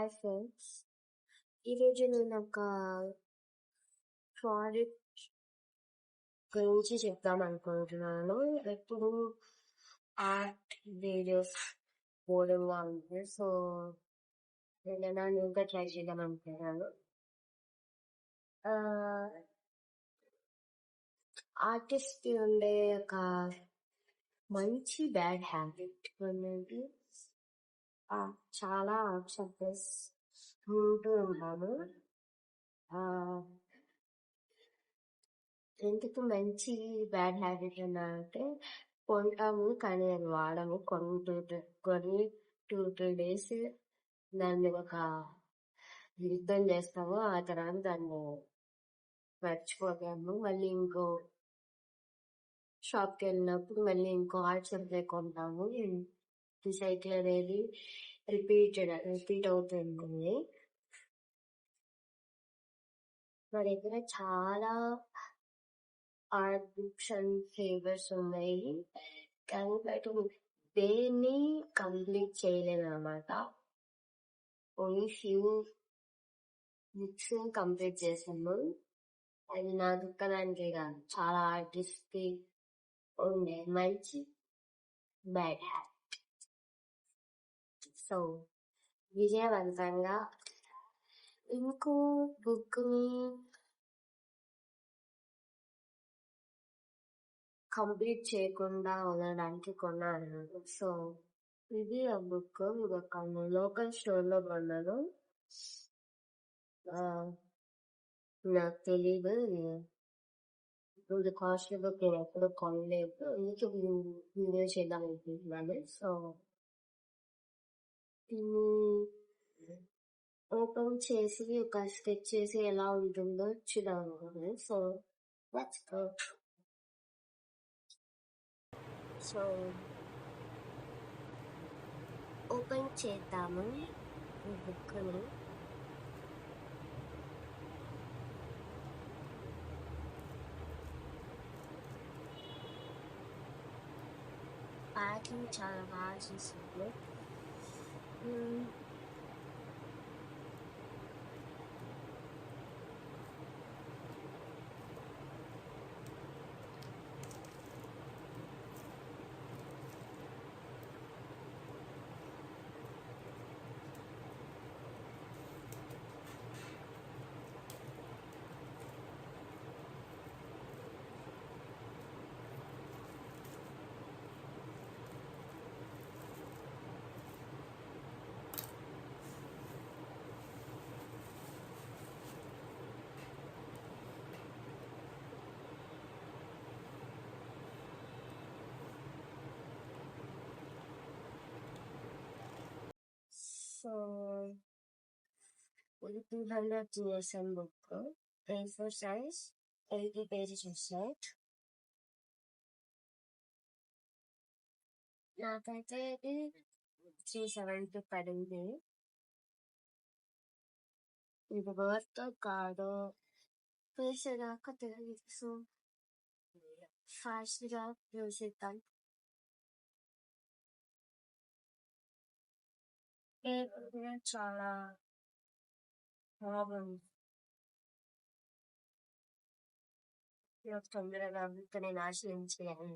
Hi friends. ఈరోజు నేను ఒక ప్రాజెక్ట్ గురించి చెప్దాం అనుకుంటున్నాను. ఇప్పుడు ఆర్ట్ వీడియోస్ బోరింగ్గా ఉంది, సో ఏదైనా న్యూగా ట్రై చేద్దాం అనుకుంటున్నాను. ఆర్టిస్ట్ ఉండే ఒక మంచి బ్యాడ్ హ్యాబిట్ అనేది చాలా సక్సెస్ ఉంటూ ఉంటాను. ఎందుకు మంచి బ్యాడ్ హ్యాబిట్ అంటే కొంటాము కానీ అది వాడము. కొన్ని 2-3 డేస్ దాన్ని ఒక యుద్ధం చేస్తాము, ఆ తర్వాత దాన్ని మర్చిపోతాము. మళ్ళీ ఇంకో షాప్కి వెళ్ళినప్పుడు మళ్ళీ ఇంకో ఆర్ట్ సప్లై కొంటాము. ఈ సైకిల్ అనేది రిపీట్ అవుతుంది. నా దగ్గర చాలా ఆర్ట్ బుక్స్ అండ్ ఫ్లేవర్స్ ఉన్నాయి, కానీ బయట దేన్ని కంప్లీట్ చేయలేను అనమాట. ఓన్లీ ఫ్యూ బుక్స్ కంప్లీట్ చేసాము. అది నా దుఃఖానికి కాదు, చాలా ఆర్టిస్ట్ కి ఉండే మంచి బ్యాడ్ హ్యాబిట్. సో విజయవంతంగా ఇంకో బుక్ ని కంప్లీట్ చేయకుండా ఉండడానికి కొన్నాను. సో ఇది ఆ బుక్. ఇది ఒక లోకల్ స్టోర్ లో కొన్నాను. నాకు తెలీదు ఇది కాస్ట్ బుక్, నేను ఎప్పుడు కొనలేదు, అందుకే వీడియో చేద్దాం అనుకుంటున్నాను. సో దీన్ని ఓపెన్ చేసి ఒక స్కెచ్ చేసి ఎలా ఉంటుందో చూద్దాం అనుకుంటున్నాను. So let's go. So open చేద్దాము ఈ బుక్ని. ప్యాకింగ్ చాలా బాగా చేసింది. సో ఇది 200 GSM book, A4 size, 80 pages వస్తాయి. నాకైతే ఇది 370 పడింది. ఇది వర్త్ కాదో వేసేదాకా తెలియదు. సో ఫాస్ట్గా చూసేద్దాం. చాలా బాగుంది. తొందరగా నేను ఆశ్రయించాను.